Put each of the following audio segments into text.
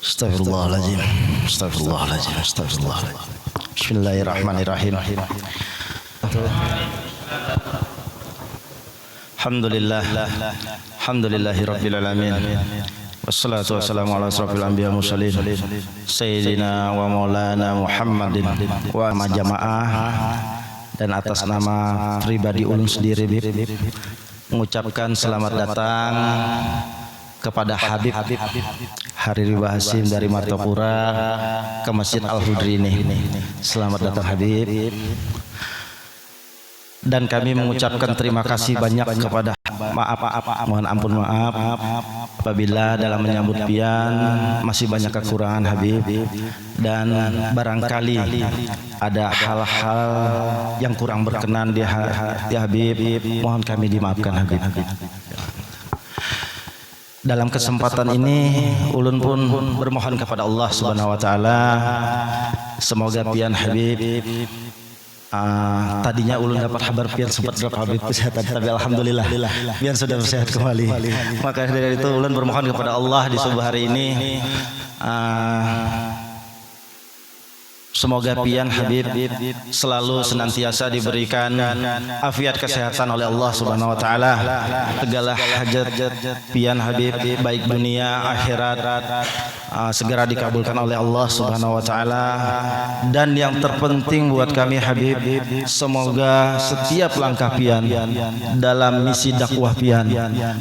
Astagfirullahaladzim. Astagfirullahaladzim. Astagfirullahaladzim. Bismillahirrahmanirrahim. Alhamdulillah. Alhamdulillahi rabbil alamin. Wassalatu wassalamu ala asrafil anbiya mursalin Sayyidina wa maulana Muhammadin wa jamaah. Dan atas nama pribadi ulun sendiri mengucapkan selamat datang kepada Habib Hariri Bahasim dari Martapura ke Masjid Al-Hudri ini. Selamat datang Habib. Dan kami mengucapkan terima kasih banyak kepada mohon ampun maaf apabila dalam menyambut pian masih banyak kekurangan Habib, dan barangkali ada hal-hal yang kurang berkenan di Habib, mohon kami dimaafkan Habib. Dalam kesempatan ini ulun pun bermohon kepada Allah Subhanahu wa taala semoga pian Habib tadinya ulun dapat kabar pian sempat drop Habib kesehatan, tapi alhamdulillah pian sudah sehat kembali. Maka dari itu ulun bermohon kepada Allah di subuh hari ini semoga pian Habib selalu senantiasa diberikan afiat kesehatan oleh Allah Subhanahu wa taala. Segala hajat pian Habib baik dunia akhirat segera dikabulkan oleh Allah Subhanahu wa taala. Dan yang terpenting buat kami Habib, semoga setiap langkah pian dalam misi dakwah pian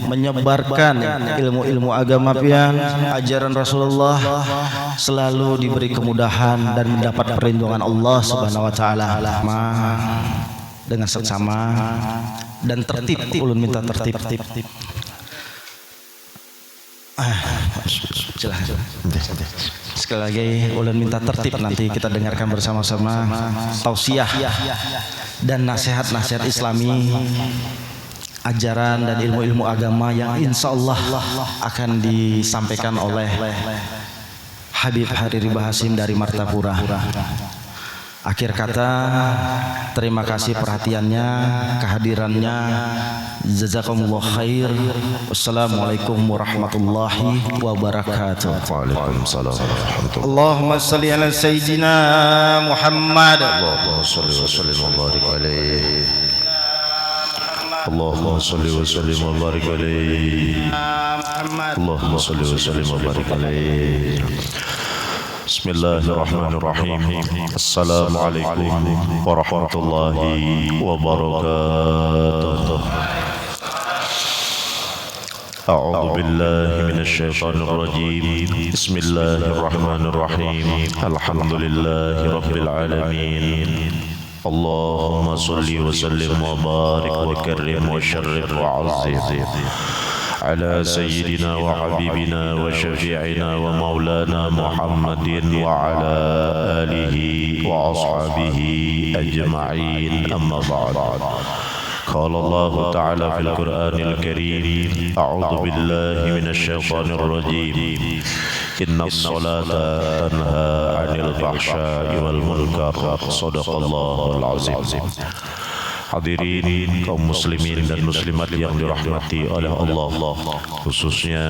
menyebarkan ilmu-ilmu agama pian, ajaran Rasulullah selalu diberi kemudahan dan mendapat perlindungan Allah Subhanahu wa taala. Dengan seksama dan tertib, ulun minta tertib. Sekali lagi ulun minta tertib, nanti kita dengarkan bersama-sama tausiah dan nasihat-nasihat Islami, ajaran dan ilmu-ilmu agama yang insya Allah akan disampaikan oleh Habib Hariri Bahasim dari Martapura. Akhir kata, terima kasih perhatiannya, kehadirannya. Jazakumullah khair. Wassalamualaikum warahmatullahi wabarakatuh. Waalaikumsalam warahmatullahi. Allahumma salli ala sayyidina Muhammad. Allahumma salli wa sallim wa barik alaihi. Allahumma salli wa sallim wa barik alaihi. Allahumma salli wa sallim wa barik alaihi. Bismillahirrahmanirrahim. Assalamualaikum warahmatullahi wabarakatuh. A'udzu billahi minasy syaithanir rajim. Bismillahirrahmanirrahim. Alhamdulillahi rabbil alamin. Allahumma salli wa sallim wa barik wa karrim wa syarrif wa azzim ala sayyidina wa habibina wa syafi'ina wa maulana Muhammadin wa ala alihi wa ashabihi ajma'in, amma ba'd. Qala Allah ta'ala fil Qur'anil Karim, a'udzu billahi minasy syaithanir rajim. Innas salata tanha 'anil fahsya'i wal munkar. Shadaqallahul azim. Hadirin kaum muslimin dan muslimat yang dirahmati oleh Allah, khususnya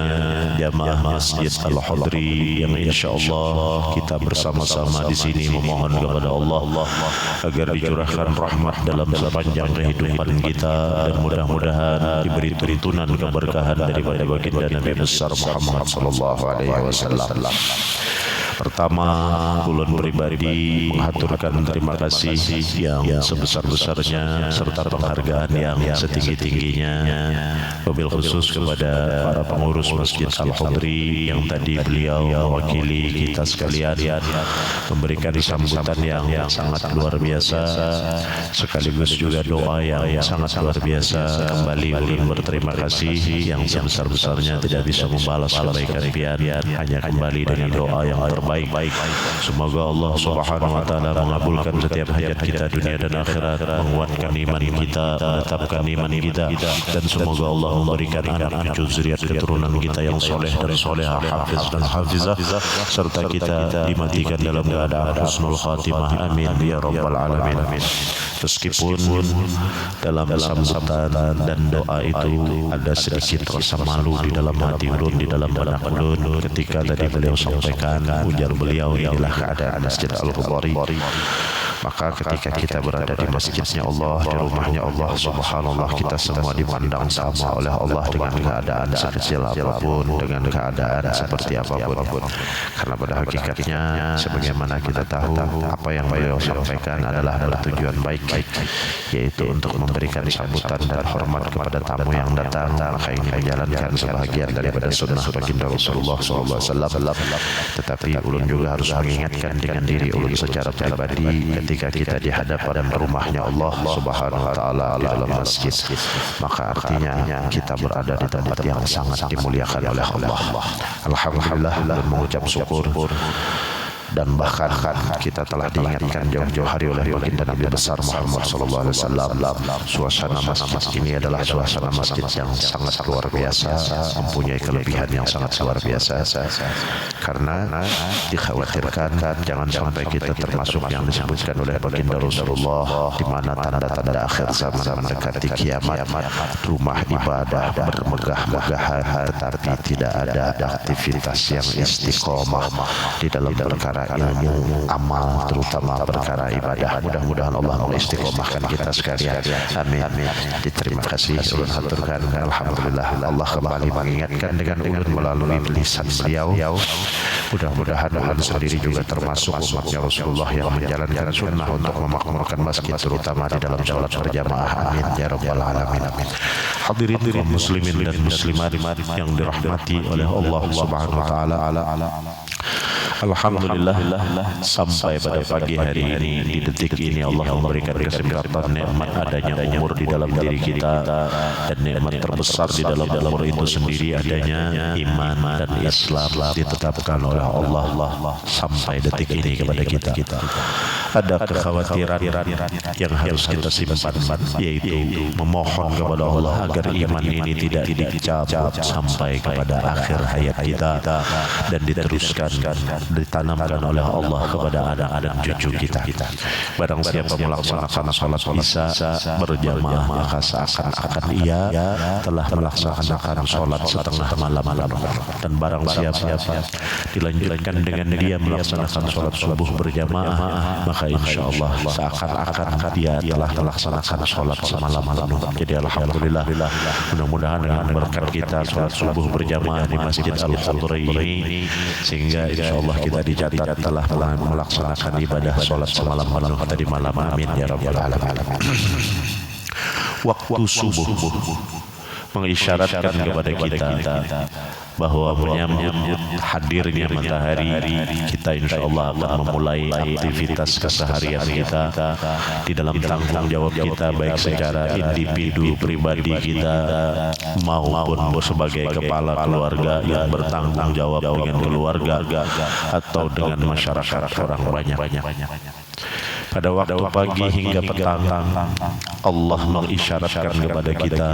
jamaah Masjid Al-Hudri yang insyaallah kita bersama-sama di sini memohon kepada Allah agar dicurahkan rahmat dalam sepanjang kehidupan kita, dan mudah-mudahan diberi tuntunan keberkahan daripada baginda Nabi besar Muhammad sallallahu alaihi wasallam. Pertama, ulun pribadi mengaturkan terima kasih yang sebesar-besarnya serta penghargaan yang setinggi-tingginya, wabil khusus kepada para pengurus Masjid Al-Hudri yang tadi beliau mewakili kita sekalian memberikan sambutan yang sangat luar biasa, sekaligus juga doa yang sangat luar biasa. Kembali ulun berterima kasih yang sebesar-besarnya tidak bisa membalas kebaikan pian, hanya kembali dengan doa yang terbaik. Semoga Allah Subhanahu wa taala mengabulkan setiap hajat kita dunia dan akhirat, menguatkan iman kita, menetapkan iman kita, dan semoga Allah memberikan anak cucu zuriat keturunan kita yang soleh dan solehah, hafiz dan hafizah, serta kita dimatikan dalam keadaan husnul khatimah. Amin ya rabbal alamin. Meskipun dalam sambutan dan doa itu ada sedikit rasa malu di dalam hati ulun, di dalam benak ulun ketika tadi beliau sampaikan, ujar beliau, inilah keadaan Masjid Al-Ghubari. Maka ketika kita berada di masjidnya Allah, di rumahnya Allah, subhanallah, kita semua dipandang sama oleh Allah dengan keadaan sekecil apapun, dengan keadaan seperti apapun. Karena pada hakikatnya sebagaimana kita tahu, apa yang beliau sampaikan adalah bertujuan baik, yaitu untuk memberikan sambutan dan hormat kepada tamu yang datang. Maka ini menjalankan sebahagian daripada sunnah baginda Rasulullah SAW. Tetapi ulun juga harus mengingatkan dengan diri ulun secara pribadi, ketika kita di hadapan rumahnya Allah Subhanahu wa taala di dalam masjid, maka artinya kita berada di tempat yang sangat dimuliakan oleh Allah. Alhamdulillah, dan mengucap syukur, dan bahkan kita telah diingatkan jauh-jauh hari oleh baginda Nabi besar Muhammad sallallahu alaihi wasallam, suasana masjid ini adalah suasana masjid yang sangat luar biasa, mempunyai kelebihan yang sangat luar biasa. Karena dikhawatirkan jangan sampai kita termasuk yang disebutkan oleh baginda Rasulullah, di mana tanda-tanda akhir zaman mendekati kiamat, rumah ibadah bermegah-megahan tetapi tidak ada aktivitas yang istiqomah di dalam perkara ilmu, amal, terutama perkara ibadah. Mudah-mudahan Allah mengistiqomahkan kita sekalian. Amin. Terima kasih ulun haturkan. Alhamdulillah, Allah kembali mengingatkan dengan ulun melalui lisan beliau. Mudah-mudahan ulun sendiri juga termasuk umatnya Rasulullah yang menjalankan sunnah untuk memakmurkan masjid, terutama di dalam sholat berjamaah. Amin ya rabbal alamin. Hadirin kaum muslimin dan muslimat yang dirahmati oleh Allah Subhanahu wa taala. Alhamdulillah, sampai pada pagi hari ini, di detik ini Allah memberikan kesempatan nikmat adanya umur di dalam diri kita, dan nikmat terbesar di dalam umur itu sendiri adanya iman dan Islam ditetapkan oleh Allah sampai detik ini kepada kita. Ada kekhawatiran yang harus kita simpan, yaitu memohon kepada Allah agar iman ini tidak dicabut sampai kepada akhir hayat kita dan diteruskan, ditanamkan oleh Allah kepada anak-anak cucu kita. Barang siapa melaksanakan salat Isya berjamaah, maka seakan-akan ia telah melaksanakan salat setengah malam. Dan barang siapa dilanjutkan dengan dia melaksanakan salat subuh berjamaah, maka insya Allah seakan-akan dia telah melaksanakan salat semalam penuh. Jadi alhamdulillah, mudah-mudahan dengan berkat kita salat subuh berjamaah di Masjid Al-Ghubari ini, sehingga insya Allah kita dicatat telah melaksanakan ibadah salat semalam penuh tadi malam. Amin ya rabbal alamin. Waktu subuh mengisyaratkan kepada kita bahwa menyambut hadirnya matahari, kita insya Allah akan memulai aktivitas keseharian kita di dalam tanggung jawab kita, baik secara individu pribadi kita maupun sebagai kepala keluarga yang bertanggung jawab dengan keluarga atau dengan masyarakat orang banyak. Pada waktu pagi hingga petang, Allah mengisyaratkan kepada kita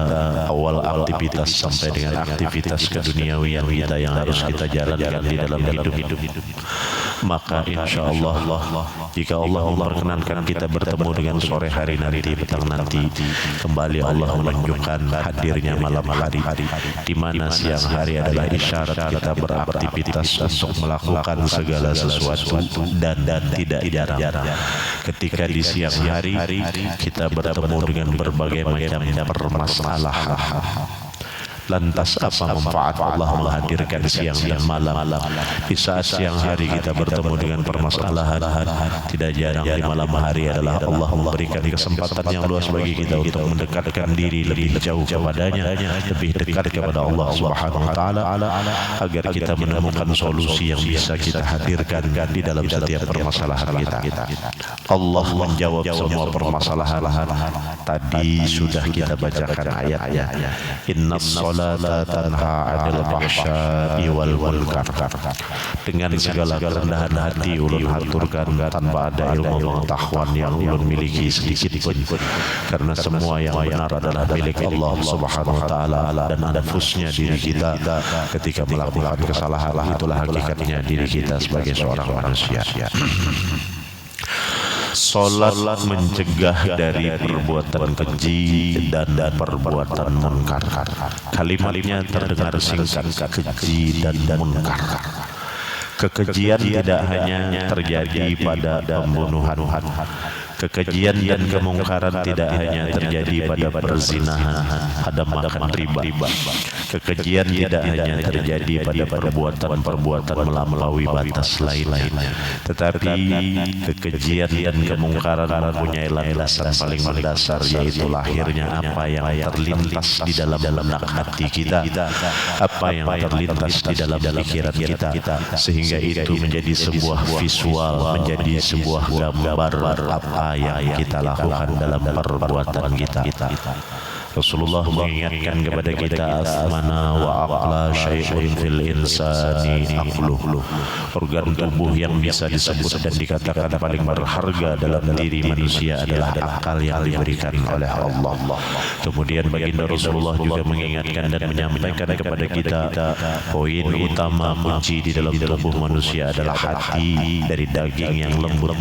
awal aktivitas sampai dengan aktivitas keduniawian kita yang harus kita jalankan di dalam hidup. Maka insya Allah, jika Allah memperkenankan kita bertemu dengan sore hari nanti, petang nanti, kembali Allah menunjukkan hadirnya malam hari, di mana siang hari adalah isyarat kita beraktivitas untuk melakukan segala sesuatu, dan tidak jarang ketika di siang hari kita bertemu dengan berbagai macam permasalahan. Lantas apa manfaat Allah menghadirkan siang dan malam? Di saat siang hari kita bertemu dengan permasalahan, tidak jarang di malam hari adalah Allah memberikan kesempatan yang luas bagi kita untuk mendekatkan diri lebih jauh kepadanya, lebih dekat kepada Allah Subhanahu wa taala, agar kita menemukan solusi yang bisa kita hadirkan di dalam setiap permasalahan kita. Allah menjawab semua permasalahan. Tadi sudah kita bacakan ayatnya. Innas salata tanha 'anil fahsya'i wal munkar. Dengan segala kerendahan hati ulun haturkan tanpa ada ilmu pengetahuan yang ulun miliki sedikit pun, karena semua yang benar adalah milik Allah Subhanahu wa taala, dan nafsnya diri kita ketika melakukan kesalahan itulah hakikatnya diri kita sebagai seorang manusia. Salat mencegah dari perbuatan keji dan perbuatan munkar. Kalimatnya terdengar singkat, keji dan munkar. Kekejian tidak hanya terjadi pada pembunuhan. Kekejian dan kemungkaran tidak hanya terjadi pada perzinahan, pada makan riba. Kekejian tidak hanya terjadi pada perbuatan-perbuatan melampaui batas lain-lainnya, tetapi kekejian dan kemungkaran mempunyai landasan paling mendasar, yaitu lahirnya apa yang terlintas di dalam benak hati kita, apa yang terlintas di dalam pikiran kita, sehingga itu menjadi sebuah visual, menjadi sebuah gambar apa yang kita lakukan dalam perbuatan kita. Rasulullah mengingatkan kepada kita, asmana wa aqla syai'un fil insani aqluh. Organ tubuh yang bisa disebut dan dikatakan paling berharga dalam diri manusia adalah akal yang diberikan oleh Allah. Kemudian baginda Rasulullah juga mengingatkan dan menyampaikan kepada kita, poin utama kunci di dalam tubuh manusia adalah hati dari daging yang lembut.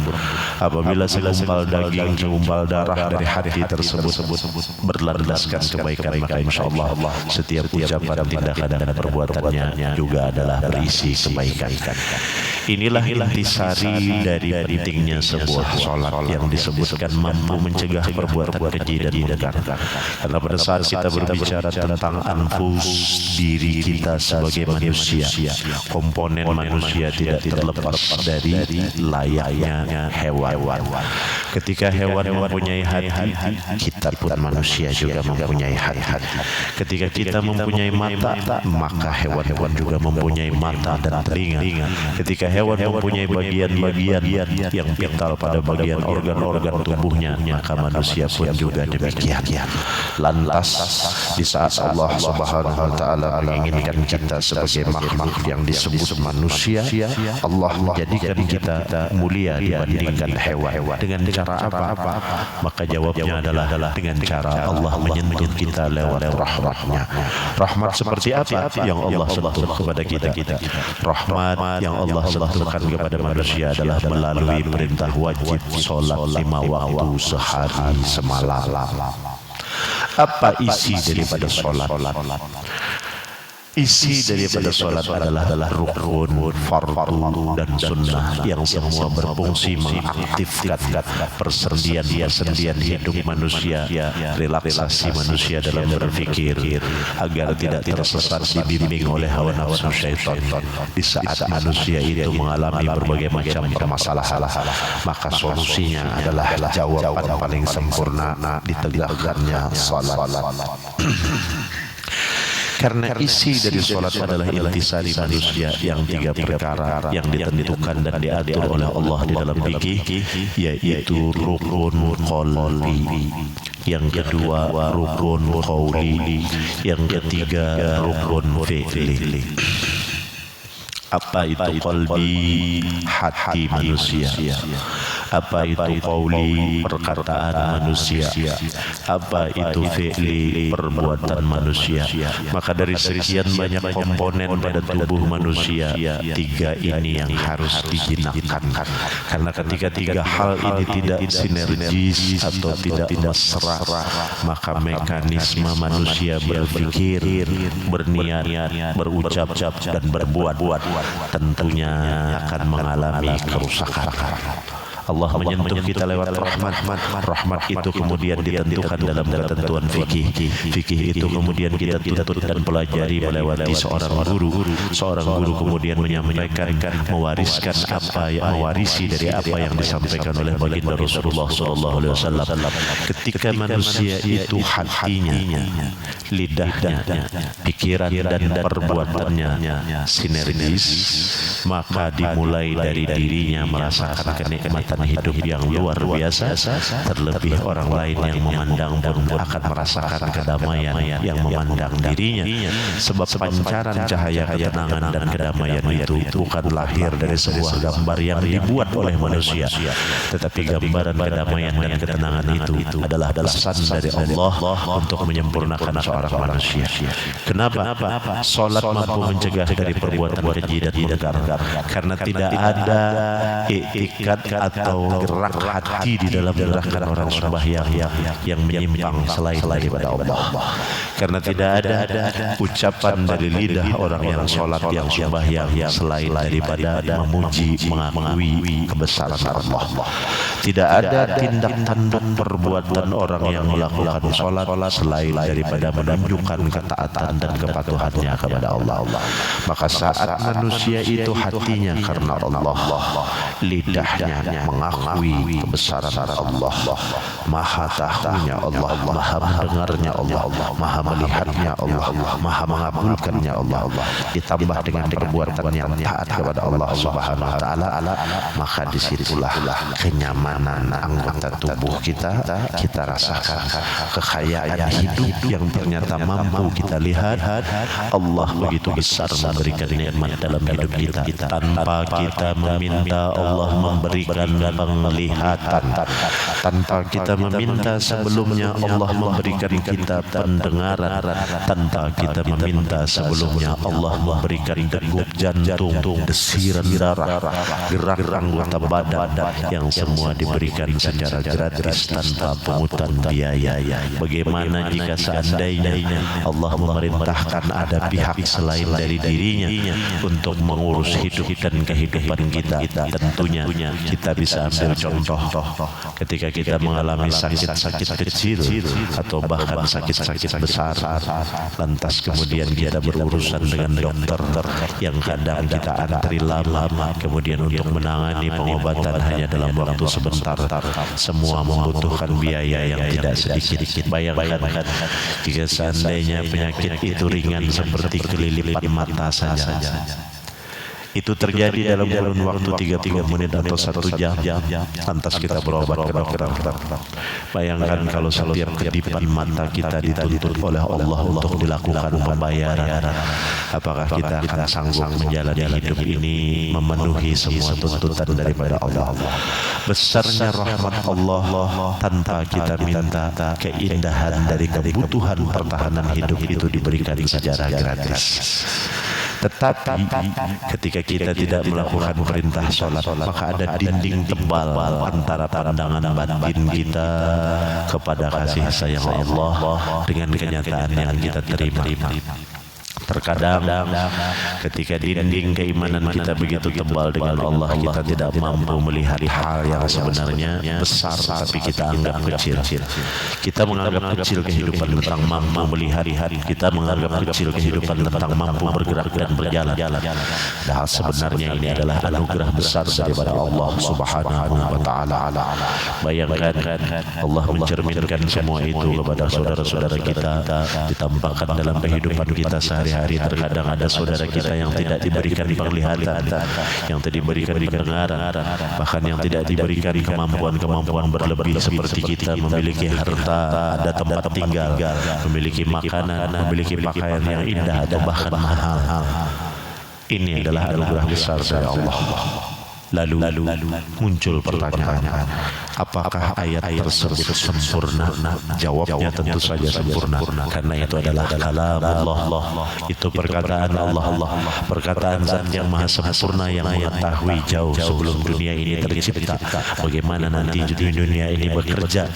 Apabila segumpal daging, segumpal darah dari hati tersebut berlandaskan kebaikan, maka insya Allah setiap ucapan, tindakan dan perbuatannya juga adalah berisi kebaikan. Inilah intisari dari pentingnya sebuah sholat yang disebutkan mampu mencegah perbuatan keji dan munkar. Karena pada saat kita berbicara tentang anfus, diri kita sebagai manusia, komponen manusia tidak terlepas dari layaknya hewan. Ketika hewan mempunyai hati, kita pun manusia juga mempunyai hati. Ketika kita mempunyai mata, maka hewan-hewan juga mempunyai mata dan telinga. Ketika hewan mempunyai bagian-bagian yang vital pada bagian organ-organ tubuhnya, maka manusia pun juga demikian. Lantas di saat Allah Subhanahu wa taala menginginkan kita sebagai makhluk yang disebut manusia, Allah menjadikan kita mulia dibandingkan hewan. Dengan cara apa? Maka jawabnya adalah dengan cara Allah menyentuh kita lewat rahmatnya. Rahmat seperti apa yang Allah sentuh kepada kita? Rahmat yang Allah sentuhkan kepada manusia adalah melalui perintah wajib sholat 5 waktu sehari semalam. Apa isi daripada sholat? Isi daripada sholat adalah rukun, fardu dan sunnah yang semua berfungsi mengaktifkan persendian hidup manusia, relaksasi manusia dalam berpikir agar tidak tersesat dibimbing oleh hawa nafsu syaitan. Di saat manusia itu mengalami berbagai macam permasalahan, maka solusinya adalah jawaban paling sempurna ditegakkannya sholat. Karena isi dari sholat adalah intisari manusia yang 3 perkara yang ditentukan dan diatur oleh Allah di dalam fikih, yaitu rukun qalbi, yang kedua rukun qauli, yang ketiga rukun fi'li. Apa itu qalbi? Hati manusia. Apa itu qauli? Perkataan manusia. Apa itu fi'li? Perbuatan manusia. Maka dari sekian banyak komponen pada tubuh manusia, 3 ini yang harus dijinakkan. Karena ketika 3 hal ini tidak sinergis atau tidak mesra, maka mekanisme manusia berpikir, berniat, berucap dan berbuat tentunya akan mengalami kerusakan. Allah menyentuh kita lewat rahmat. Rahmat itu kemudian ditentukan dalam ketentuan fikih. Fikih itu kemudian kita tuntut dan pelajari melewati seorang guru. Seorang guru kemudian menyampaikan, mewariskan mewarisi dari apa yang disampaikan oleh baginda Rasulullah SAW. Ketika manusia itu hatinya, lidahnya, pikiran dan perbuatannya sinergis, maka dimulai dari dirinya merasakan kenikmatan hidup yang luar biasa. Terlebih orang lain yang memandang pun akan merasakan kedamaian yang memandang dirinya. Sebab pancaran cahaya ketenangan dan kedamaian itu bukan lahir dari sebuah gambar yang dibuat oleh manusia, tetapi gambaran kedamaian dan ketenangan itu adalah pesan dari Allah untuk menyempurnakan seorang manusia. Kenapa? Salat mampu mencegah dari perbuatan keji dan munkar, karena tidak ada i'tikad atau atau gerak hati di dalam gerakan orang sembahyang yang menyimpang selain daripada Allah. Karena tidak ada ucapan dari lidah orang yang sholat yang sembahyang selain daripada memuji, mengakui kebesaran Allah. Tidak ada tindak tanduk perbuatan orang yang melakukan sholat selain daripada menunjukkan ketaatan dan kepatuhannya kepada Allah. Maka saat manusia itu hatinya karena Allah, lidahnya mengakui kebesaran Allah, maha tahunya Allah, maha mendengarnya Allah, maha melihatnya Allah, maha mengabulkannya Allah, ditambah dengan perbuatan yang taat kepada Allah Subhanahu wa taala, maka disitulah kenyamanan anggota tubuh kita rasakan, kekayaan hidup yang ternyata mampu kita lihat. Allah begitu besar memberikan nikmat dalam hidup kita tanpa kita meminta. Allah memberikan penglihatan tanpa kita meminta. Sebelumnya Allah memberikan kita pendengaran tanpa kita meminta. Sebelumnya Allah memberikan degup jantung, desiran darah, gerak anggota badan yang semua diberikan secara gratis tanpa pungutan biaya. Bagaimana jika seandainya Allah memerintahkan ada pihak selain dari dirinya untuk mengurus hidup dan kehidupan kita? Tentunya kita bisa ambil contoh ketika kita mengalami sakit-sakit kecil atau bahkan sakit-sakit besar, lantas kemudian kita berurusan dengan dokter yang kadang kita antri lama, kemudian untuk menangani pengobatan hanya dalam waktu sebentar, semua membutuhkan biaya yang tidak sedikit. Bayangkan jika seandainya penyakit itu ringan seperti kelilipan mata saja, itu terjadi dalam kurun waktu 30 menit atau 1 jam, lantas kita berobat ke dokter. Bayangkan kalau setiap kedipan mata kita dituntut oleh Allah untuk dilakukan pembayaran, apakah kita akan sanggup menjalani hidup ini memenuhi semua tuntutan daripada Allah? Besarnya rahmat Allah tanpa kita minta, keindahan dari kebutuhan pertahanan hidup itu diberikan secara gratis. Tetapi ketika kita tidak melakukan perintah sholat, maka ada dinding tebal antara pandangan batin kita kepada kasih sayang Allah dengan kenyataan yang kita terima. Terkadang ketika dinding keimanan kita begitu tebal dengan Allah, kita tidak mampu melihat hal yang sebenarnya besar tapi kita anggap kecil. Kita menganggap kecil kehidupan tentang mampu melihat, kita menganggap kecil kehidupan tentang mampu bergerak dan berjalan. Padahal sebenarnya ini adalah anugerah besar daripada Allah Subhanahu wa taala. Bayangkan Allah mencerminkan semua itu kepada saudara-saudara kita, ditampakkan dalam kehidupan kita sehari-hari. Terkadang ada saudara kita yang tidak diberikan penglihatan, yang tidak diberikan pendengaran, bahkan yang tidak diberikan kemampuan berlebih seperti kita, memiliki harta, ada tempat tinggal, memiliki makanan, memiliki pakaian yang indah atau bahkan mahal. Ini adalah anugerah besar dari Allah. Lalu muncul pertanyaan, apakah ayat tersebut sempurna? Jawabnya tentu saja sempurna, karena itu adalah kalamullah. Itu perkataan Allah, perkataan Zat yang maha sempurna yang mengetahui jauh sebelum dunia ini tercipta bagaimana nanti dunia ini bekerja,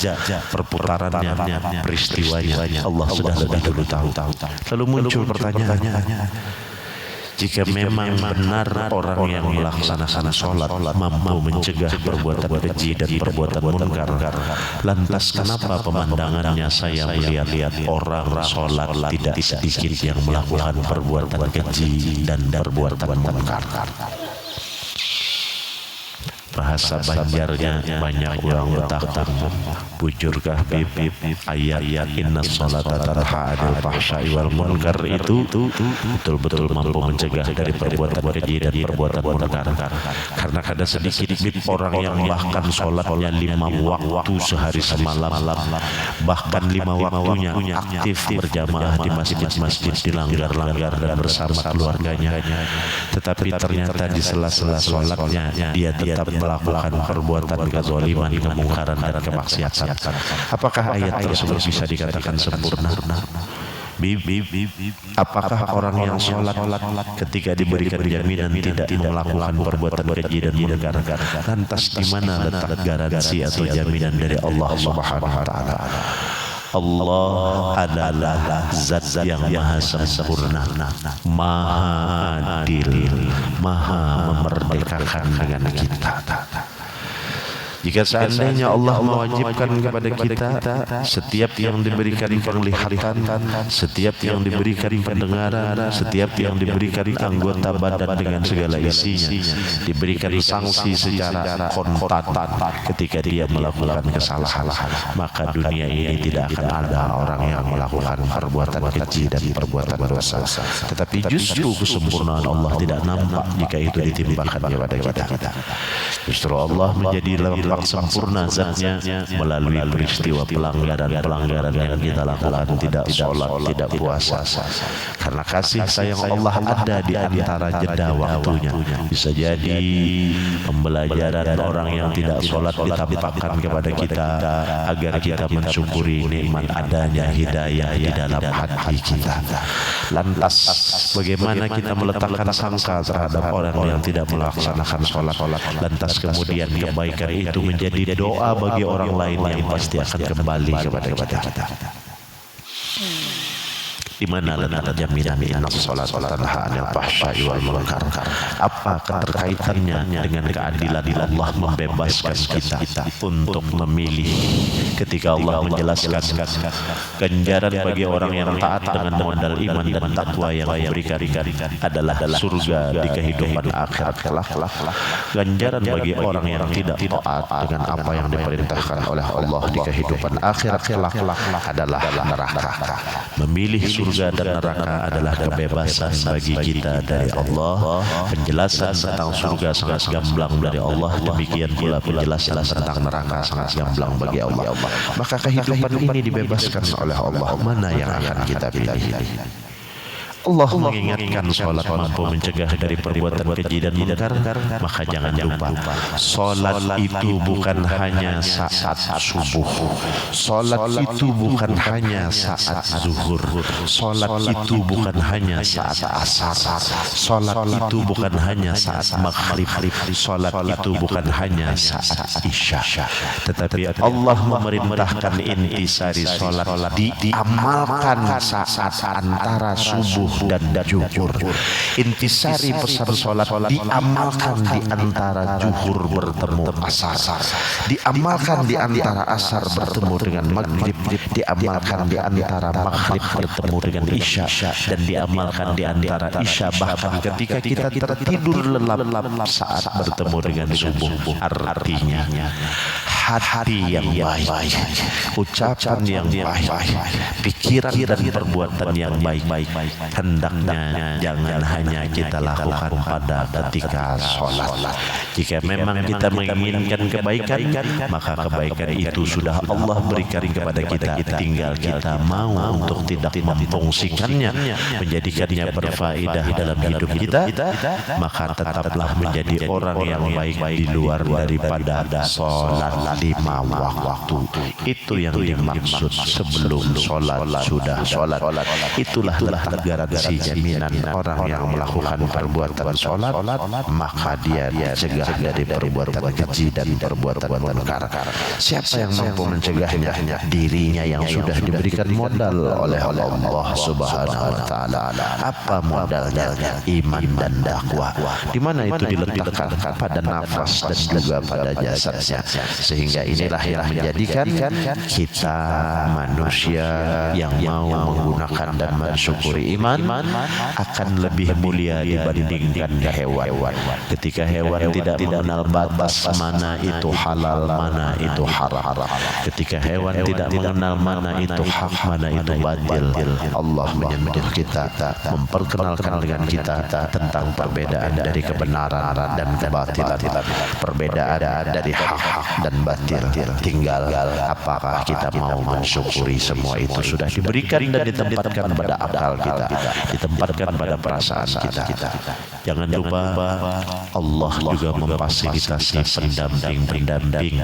perputarannya, peristiwanya Allah sudah lebih dulu tahu. Lalu muncul pertanyaan, jika memang benar orang yang melaksanakan sholat mampu mencegah perbuatan keji dan perbuatan munkar, lantas kenapa pemandangannya saya melihat orang sholat tidak sedikit yang melakukan perbuatan keji dan perbuatan munkar? Bahasa Banjarnya banyak orang bertakun, bujurkah bibib ayat inna sholata tanha 'anil fahsya'i wal munkar itu betul-betul mampu mencegah dari perbuatan keji dan perbuatan munkar. Karena ada sedikit orang yang bahkan sholatnya 5 waktu sehari semalam, bahkan 5 waktunya aktif berjamaah di masjid-masjid, dilanggar-langgar dan bersama keluarganya, tetapi ternyata di sela-sela sholatnya dia tetap melakukan perbuatan kezaliman, kemungkaran dan kemaksiatan. Apakah ayat tersebut bisa dikatakan sempurna? Apakah orang yang sholat ketika diberikan jaminan tidak melakukan perbuatan keji dan munkar, lantas di mana letak garansi atau jaminan dari Allah Subhanahu wa taala? Allah adalah zat yang maha sempurna, maha adil, maha memerdekakan dengan kita. Jika seandainya Allah mewajibkan kepada kita setiap yang diberikan penglihatan, setiap yang diberikan pendengaran, setiap yang diberikan anggota badan dengan segala isinya, diberikan sanksi secara kontan ketika dia melakukan kesalahan, maka dunia ini tidak akan ada orang yang melakukan perbuatan keji dan perbuatan dosa. Tetapi justru kesempurnaan Allah tidak nampak jika itu ditimpakan kepada kita. Justru Allah menjadi lengkap sempurna zatnya melalui peristiwa pelanggaran yang kita lakukan, tidak sholat, tidak puasa. Karena kasih sayang Allah ada di antara jeda waktunya. Bisa jadi pembelajaran orang yang tidak sholat ditampakkan kepada kita agar kita mensyukuri nikmat adanya hidayah di dalam hati kita. Lantas bagaimana kita meletakkan sangka terhadap orang yang tidak melaksanakan sholat, lantas kemudian kebaikan itu menjadi doa bagi orang lain yang pasti akan kembali kepada kita. Di mana letak jaminan inna sholat tanha 'anil fahsya'i wal munkar? Apa keterkaitannya dengan keadilan Allah membebaskan kita untuk memilih ketika Allah menjelaskan ganjaran bagi orang yang taat dengan modal iman dan takwa yang diberikan adalah surga di kehidupan akhirat kelak. Ganjaran bagi orang yang tidak taat dengan apa yang diperintahkan oleh Allah di kehidupan akhirat kelak adalah neraka. Memilih surga dan neraka adalah kebebasan bagi kita dari Allah. Penjelasan tentang surga sangat gamblang dari Allah, demikian pula penjelasan tentang neraka sangat gamblang bagi Allah. Maka kehidupan ini dibebaskan oleh Allah. Mana yang akan kita pilih? Allah mengingatkan sholat mampu mencegah dari perbuatan keji dan munkar, maka jangan lupa sholat itu bukan hanya saat subuh, sholat itu bukan hanya saat zuhur, sholat itu bukan hanya saat asar, sholat itu bukan hanya saat maghrib, sholat itu bukan hanya saat isya. Tetapi Allah memerintahkan intisari sholat diamalkan saat antara subuh dan zuhur. Intisari pesan sholat diamalkan di antara zuhur bertemu asar, diamalkan di antara asar bertemu dengan maghrib, diamalkan di antara maghrib bertemu dengan isya, dan diamalkan di antara isya bahkan ketika kita tertidur lelap saat bertemu dengan subuh. Artinya hati yang baik, ucapan yang baik, pikiran dan perbuatan yang baik hendaknya jangan hanya kita lakukan pada ketika sholat. Jika memang kita menginginkan kebaikan, maka kebaikan itu sudah Allah berikan kepada kita, tinggal kita mau untuk tidak memfungsikannya, menjadikannya berfaedah dalam hidup kita, maka tetaplah menjadi orang yang baik di luar daripada sholat 5 waktu. Itu yang dimaksud sebelum sholat sudah sholat. Itulah letak garansi jaminan orang yang melakukan perbuatan sholat, maka dia dicegah dari perbuatan keji dan perbuatan munkar. Siapa yang mampu mencegahnya? Dirinya yang sudah diberikan modal oleh Allah Subhanahu wa taala. Apa modalnya? Iman dan dakwah. Di mana itu diletakkan? Pada nafas dan juga pada jasadnya. Sehingga inilah yang menjadikan kita manusia yang mau menggunakan dan mensyukuri iman akan lebih mulia dibandingkan hewan. Ketika hewan tidak mengenal batas mana itu halal, mana itu haram. Ketika hewan tidak mengenal mana itu hak, mana itu batil, Allah menyembah kita, memperkenalkan dengan kita tentang perbedaan dari kebenaran dan kebatilan, perbedaan dari hak dan batil. batil. Tinggal apakah kita mau mensyukuri semua itu sudah diberikan dan ditempatkan pada akal kita, ditempatkan pada perasaan kita. Jangan lupa Allah juga memfasilitasi pendamping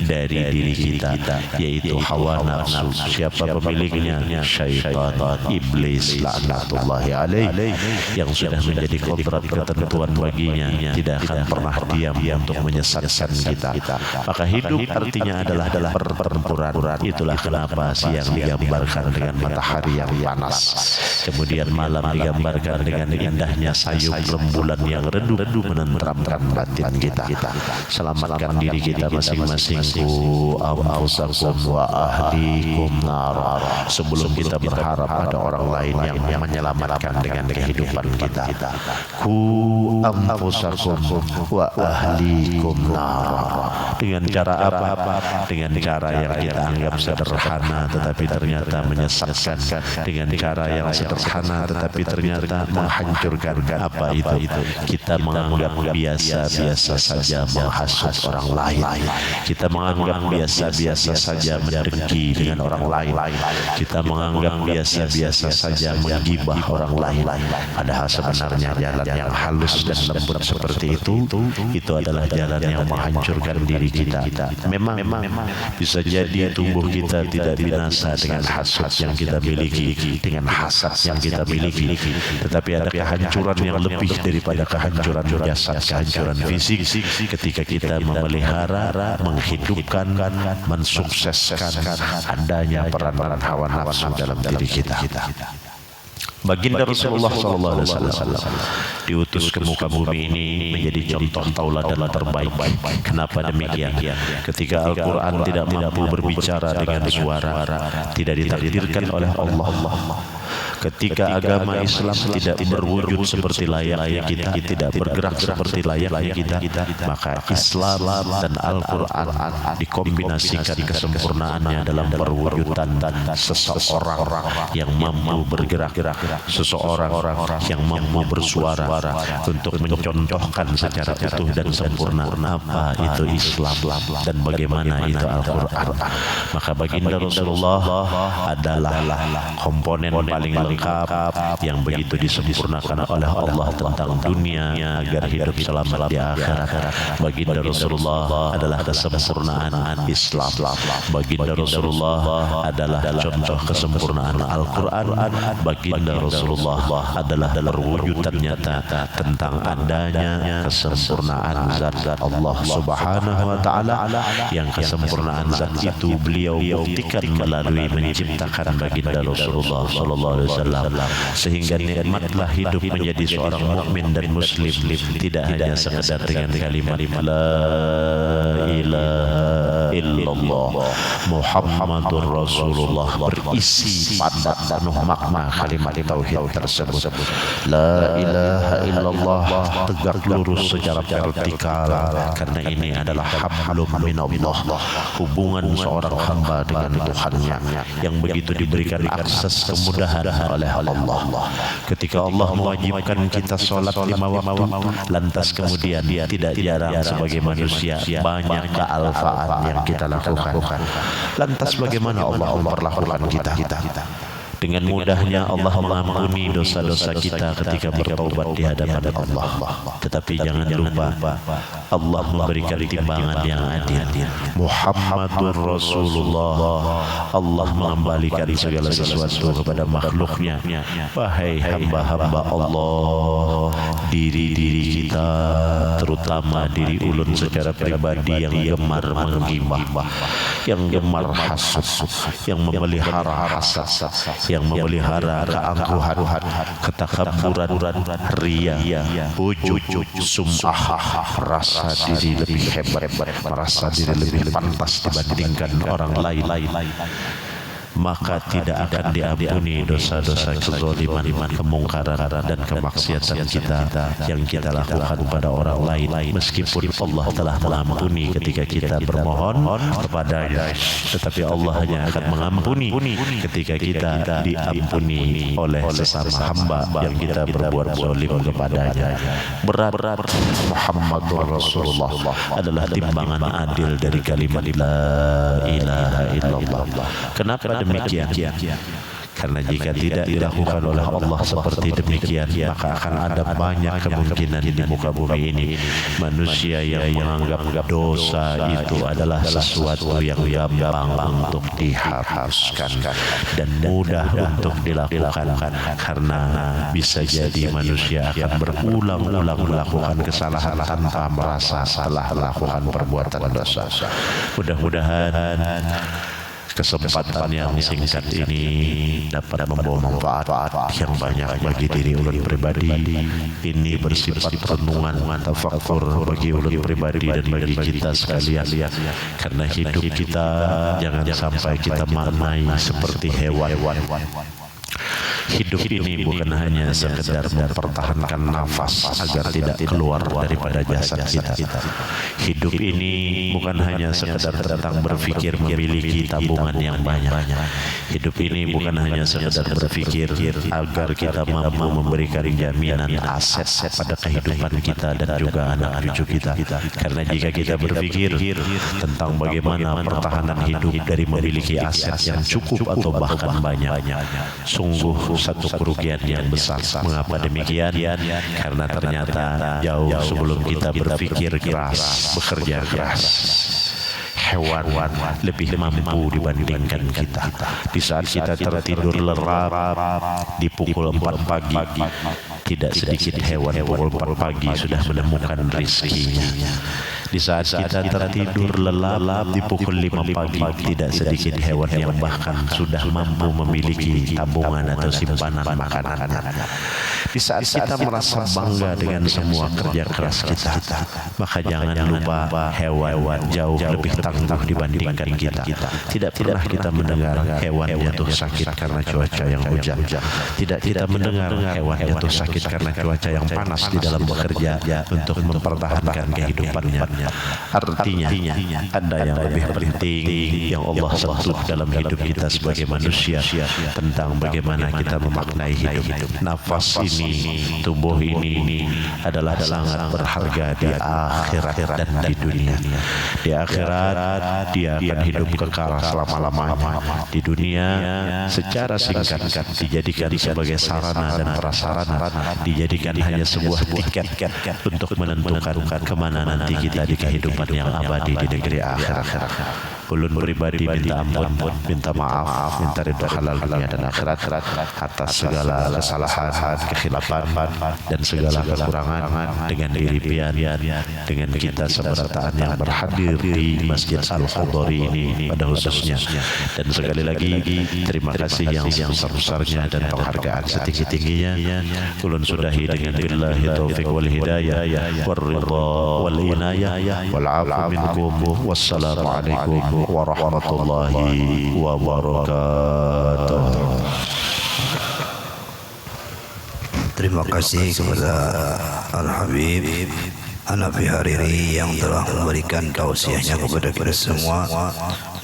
dari diri kita, yaitu hawa nafsu. Siapa pemiliknya? Syaitan, iblis laknatullahi alaih, yang sudah menjadi kodrat ketentuan baginya, tidak akan pernah diam untuk menyesatkan kita. Maka hidup artinya adalah pertempuran. Itulah kenapa siang digambarkan dengan matahari yang panas, kemudian malam digambarkan dengan indahnya sayup rembulan yang redup menenteramkan batin kita. Selamatkan diri kita masing-masing. Ku anfusakum wa ahlikum nar. Sebelum kita berharap ada orang lain yang menyelamatkan dengan kehidupan kita. Ku anfusakum wa ahlikum nar. Dengan cara apa? Dengan cara yang kita anggap sederhana tetapi ternyata menyesatkan. Dengan cara yang sederhana tetapi ternyata menghancurkan. Apa itu? Kita menganggap biasa-biasa saja menghasut orang lain. Kita menganggap biasa-biasa saja mendengki dengan orang lain. Kita menganggap biasa-biasa saja menggibah orang lain. Padahal sebenarnya jalan yang halus dan lembut seperti itu adalah jalan yang menghancurkan diri kita. Memang bisa jadi tubuh kita tidak binasa dengan hasut yang kita miliki, dengan hasad yang kita miliki, tetapi ada kehancuran yang lebih daripada kehancuran jasad, kehancuran fisik ketika kita memelihara, menghidupkan, mensukseskan adanya peran hawa nafsu dalam diri kita. Baginda Rasulullah SAW diutus ke muka bumi ini menjadi contoh tauladan terbaik. Kenapa demikian? Ketika Al-Quran tidak mampu berbicara dengan suara, tidak ditakdirkan oleh Allah. Ketika agama Islam tidak berwujud seperti layaknya kita, tidak bergerak seperti layaknya kita, maka Islam dan Al-Quran dikombinasikan kesempurnaannya dalam perwujudan seseorang yang mampu bergerak, seseorang yang mampu bersuara untuk mencontohkan secara utuh dan sempurna apa itu Islam dan bagaimana itu Al-Quran. Maka baginda Rasulullah adalah komponen paling lengkap yang begitu disempurnakan oleh Allah tentang dunia agar hidup selamat di akhirat. Baginda Rasulullah adalah kesempurnaan Islam. Baginda Rasulullah adalah contoh kesempurnaan Al-Quran. Baginda Rasulullah adalah perwujudan nyata tentang adanya kesempurnaan zat Allah Subhanahu wa Ta'ala, yang kesempurnaan zat itu beliau buktikan melalui menciptakan baginda Rasulullah sallallahu alaihi wasallam, sehingga nikmatlah hidup menjadi seorang mukmin dan muslim tidak hanya sekedar dengan kalimat la ilaha illallah Muhammadur Rasulullah, berisi padat penuh makna kalimat tauhid tersebut. La ilaha illallah tegak lurus secara vertikal, karena ini adalah hablum minallah, hubungan seorang hamba dengan Tuhannya yang begitu diberikan akses kemudahan oleh Allah. Ketika Allah mewajibkan kita sholat 5 waktu, lantas kemudian tidak jarang sebagai manusia banyak kealfaan yang kita lakukan. Lantas bagaimana Allah memperlakukan kita? Dengan mudahnya Allah mengampuni dosa-dosa kita ketika bertaubat di hadapan Allah. Tetapi jangan lupa Allah memberikan timbangan yang adil. Muhammadur Rasulullah. Allah mengembalikan segala sesuatu kepada makhluknya. Wahai hamba-hamba Allah, diri-diri kita, terutama diri ulun secara pribadi yang gemar menggibah, yang gemar hasud, yang memelihara hasad, yang memelihara keangkuhan, ketakabburan, riya, ujub, sum'ah, rasa diri lebih hebat, merasa diri lebih pantas dibandingkan orang lain. maka tidak akan diampuni dosa-dosa kezaliman, kemungkaran dan kemaksiatan kita yang kita lakukan pada orang lain, meskipun Allah telah mengampuni ketika kita bermohon kepadanya, tetapi Allah hanya akan mengampuni ketika kita diampuni oleh sesama hamba yang kita berbuat zalim kepadanya. Berat Muhammad Rasulullah adalah timbangan adil dari kalimat la ilaha illallah. Kenapa demikian? Karena jika tidak dilakukan oleh Allah seperti demikian, maka akan ada banyak kemungkinan di muka bumi ini manusia yang menganggap dosa itu adalah sesuatu yang gampang untuk dihapuskan dan mudah untuk dilakukan, karena bisa jadi manusia akan berulang-ulang melakukan kesalahan tanpa merasa telah melakukan perbuatan dosa. Mudah-mudahan kesempatan yang singkat ini dapat membawa manfaat yang banyak bagi diri ulun pribadi. Ini bersifat renungan, tafakkur bagi ulun pribadi dan bagi kita sekalian, karena hidup kita jangan sampai kita maknai seperti hewan. Hidup ini bukan hanya sekedar mempertahankan nafas agar tidak keluar daripada jasad kita. Hidup ini bukan hanya sekedar tentang berpikir memiliki tabungan yang banyak. Hidup ini bukan hanya sekedar berpikir agar kita mampu memberikan jaminan aset pada kehidupan kita dan juga anak cucu kita. Karena jika kita berpikir tentang bagaimana pertahanan hidup dari memiliki aset yang cukup atau bahkan banyak, sungguh satu kerugian yang besar. Mengapa demikian? Karena ternyata jauh sebelum kita berpikir keras, bekerja keras, hewan lebih mampu dibandingkan kita. Di saat kita tertidur lelap di pukul 4 pagi, tidak sedikit hewan pukul 4 pagi sudah menemukan rezekinya. Di saat kita tertidur lelap di pukul 5 pagi, tidak sedikit hewan yang bahkan sudah mampu memiliki tabungan atau simpanan makanannya. Di saat kita merasa bangga dengan semua kerja keras kita, maka jangan lupa hewan jauh lebih tangguh dibandingkan kita. Tidak pernah kita mendengar hewan jatuh sakit karena cuaca yang hujan. Tidak kita mendengar hewan jatuh sakit karena cuaca yang panas di dalam bekerja untuk mempertahankan kehidupannya. Artinya ada yang lebih penting yang Allah sentuh dalam hidup kita sebagai manusia, tentang bagaimana kita memaknai hidup. Nafas ini, tubuh ini adalah sangat berharga di akhirat dan di dunia. Di akhirat dia akan hidup kekal selama-lamanya. Di dunia secara singkat dijadikan sebagai sarana dan prasarana, dijadikan hanya sebuah tiket untuk menentukan kemana nanti kita di kehidupan yang abadi di negeri akhirat. Ulun pribadi minta ampun, minta maaf, minta ridho halal dunia dan akhirat atas segala kesalahan, kekhilafan dan segala kekurangan dengan diri pian, dengan kita seberataan yang berhadir di Masjid Al-Khudari ini pada khususnya. Dan sekali lagi terima kasih yang sebesar-besarnya dan penghargaan setinggi-tingginya. Ulun sudahi dengan billahi taufiq wal hidayah wal ridha wal inayah wal afu minkum. Wassalamualaikum warahmatullahi wabarakatuh. Terima kasih kepada Al-Habib Hanafi Hariri yang telah memberikan tausiahnya kepada kita semua.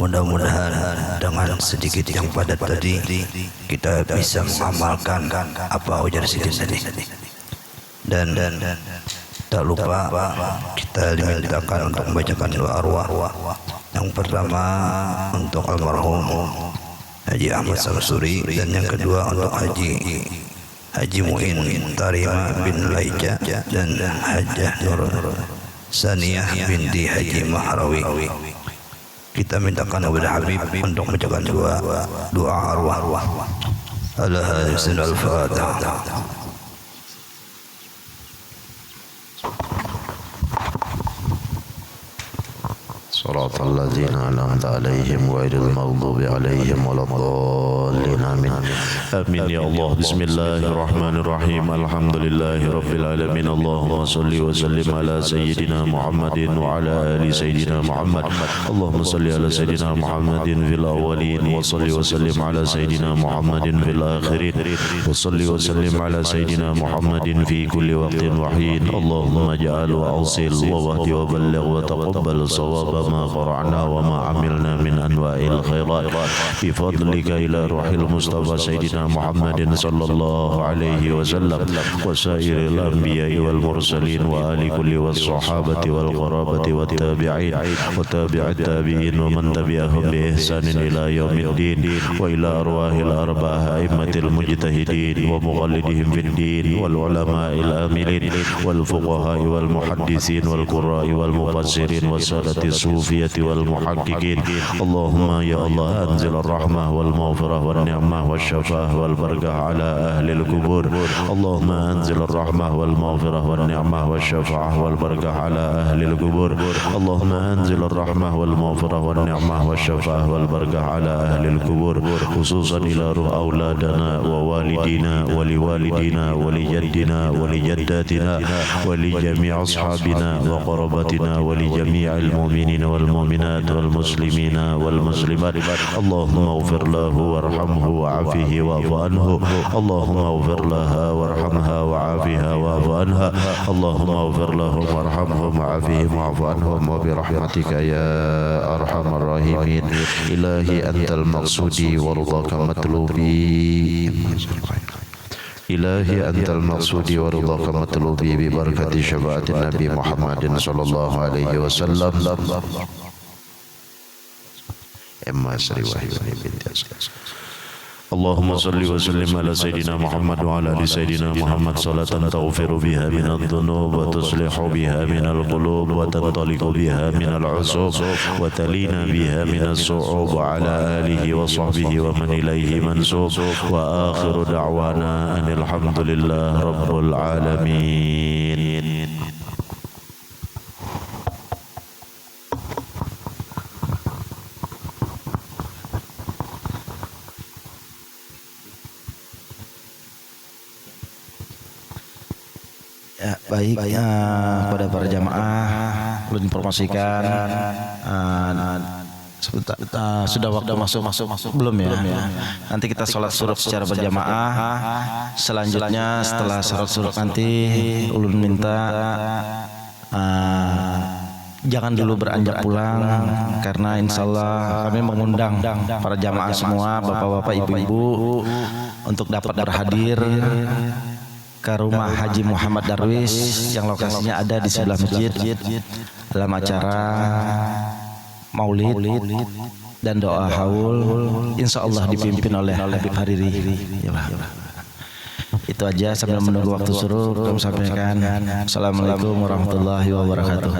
Mudah-mudahan dengan sedikit yang padat tadi kita bisa mengamalkan apa ujar Sidin tadi. Dan tak lupa kita dimintakan untuk membacakan doa arwah. Yang pertama untuk almarhum Haji Ahmad Samsuri, dan yang kedua untuk Haji Muin Tarima bin Laija dan Hajah Nur Saniyah binti Haji Mahrawi. Kita mintakan kepada Habib untuk membacakan doa arwah. Al-Fatihah. صراط الذين أنعمت عليهم غير المغضوب عليهم ولا الضالين آمين آمين يا الله بسم الله الرحمن الرحيم الحمد لله رب العالمين اللهم صل وسلم على سيدنا محمد وعلى آل سيدنا محمد اللهم صل على سيدنا محمد في الأولين وصل وسلم على سيدنا محمد في الآخرين وصل وسلم على سيدنا محمد في كل وقت وحين اللهم اجعل وأوصل ووهد وبلغ وتقبل صواب ما قرأنا وما عملنا من أنواع الخيرات بفضلك إلى روح المصطفى سيدنا محمد صلى الله عليه وسلم وسائر الأنبياء والمرسلين وآل كل والصحابة والقرابة والتابعين وتابع التابعين ومن تبعهم بإحسان إلى يوم الدين وإلى أرواح الأربعة أئمة المجتهدين ومقلدهم في الدين والعلماء الآملين والفقهاء والمحدثين والقراء والمفسرين والسادة الصوفية والمحققين اللهم يا الله أنزل الرحمة والمغفرة والنعمة والشفاء والبركة على أهل القبور اللهم أنزل الرحمة والمغفرة والنعمة والشفاعة والبركة على أهل القبور اللهم أنزل الرحمة والمغفرة والنعمة والشفاعة والبركة على أهل القبور خصوصا إلى روح أولادنا ووالدينا ولوالدينا ولجدنا ولجداتنا ولجميع أصحابنا وقرابتنا ولجميع المؤمنين والمؤمنات والمسلمين والمسلمات اللهم اغفر له وارحمه وعافه واعف عنه اللهم اغفر لها وارحمها وعافها واعف عنها اللهم اغفر لهم وارحمهم وعافهم واعف عنهم وبرحمتك يا أرحم الراحمين إلهي أنت المقصود ورضاك مطلوبي إلهي أنت المقصود ورضاك مطلوبي ببركة شفاعة النبي محمد صلى الله عليه وسلم إما سري وحيوني بنت اللهم صل وسلم على سيدنا محمد وعلى آل سيدنا محمد صلاة تغفر بها من الذنوب وتصلح بها من القلوب وتنطلق بها من العصوب وتلين بها من الصعوب على آله وصحبه ومن إليه منسوب وآخر دعوانا أن الحمد لله رب العالمين. Ya, baik pada para jamaah perlu informasikan sudah waktu masuk belum ya? Nanti kita sholat suruk secara berjamaah. Selanjutnya setelah sholat suruk nanti ulun minta jangan dulu beranjak pulang karena insya Allah kami mengundang para jamaah semua, bapak-bapak, ibu-ibu untuk dapat berhadir ke rumah Haji Muhammad Darwis yang lokasinya ada di sebelah masjid dalam acara maulid dan doa haul insya Allah dipimpin oleh Habib Hariri. Itu aja sambil menunggu waktu suruh kami sampaikan. Assalamualaikum warahmatullahi wabarakatuh.